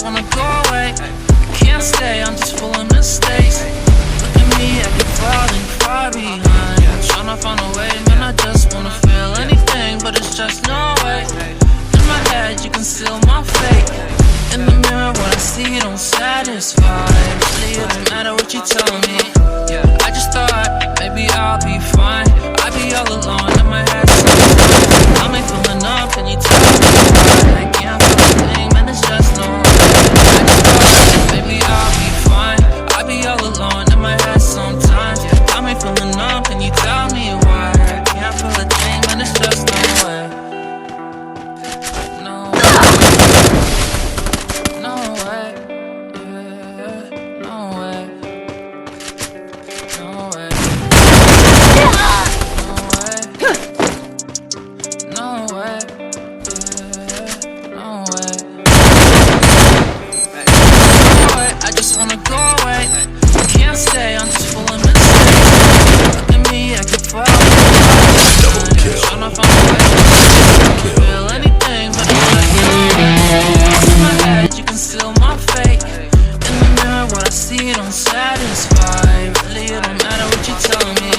wanna go away. Can't stay, I'm just full of mistakes. Look at me, I keep falling far behind. Tryna find a way, man, I just wanna feel anything, but it's just no way. In my head, you can steal my fate. In the mirror, what I see don't satisfy. Really, it don't matter what you tell me. I just thought maybe I'll be fine. I'll be all alone in my head sometimes. I'm ain't feeling up, can you tell me why? I can't feel a thing, man, it's just no way. I just thought maybe I'll be fine. I'll be all alone in my head sometimes. I'm ain't feeling up, can you tell me why? I can't feel a thing, man, it's just no way. No way. No way. Yeah, no way. No way. No way. No way. I just wanna go away. Can't stay, I'm just full of mistakes. Look at me, I keep falling. Tryna find a way. Feel anything, but it's like in my head, you can steal my fate. In the mirror, what I see don't satisfy. Really, it don't matter what you tell me.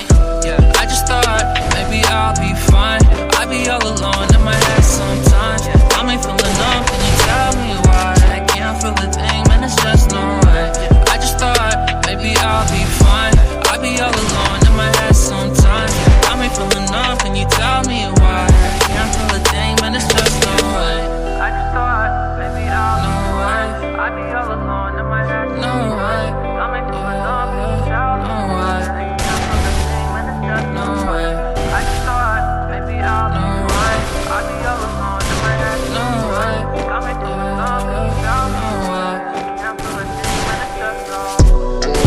I just thought maybe I'll be fine. I'll be all alone in my head sometimes. I ain't feeling up, can you tell me why? I can't feel a thing, man, it's just no way. I just thought maybe I'll be fine. I'll be all alone in my head sometimes. I ain't feeling up, can you tell me why? I can't feel a thing, man, it's just no way. I just thought maybe I'll be fine. I'll be all alone in my head. No way. I ain't feeling up, can you tell me why? I can't feel a thing, man, it's just no way. I just thought maybe I'll be fine. I'll be all alone in my head. No way. I ain't feeling up, can you tell me why? I can't feel a thing, man, it's just no way.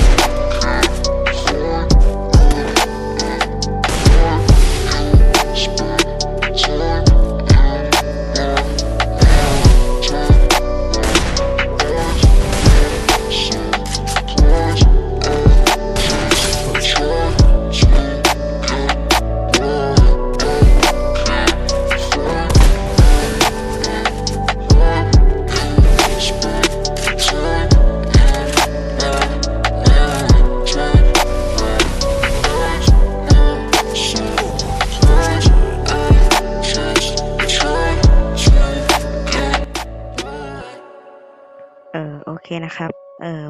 โอเคนะครับ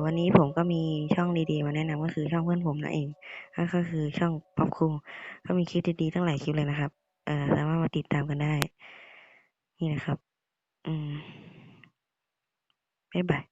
วันนี้ผมก็มีช่องดีๆมาแนะนำก็คือช่องเพื่อนผมนั่นเองนั่นก็คือช่องป๊อปคุงก็มีคลิปดีๆตั้งหลายคลิปเลยนะครับสามารถมาติดตามกันได้นี่นะครับบ๊ายบาย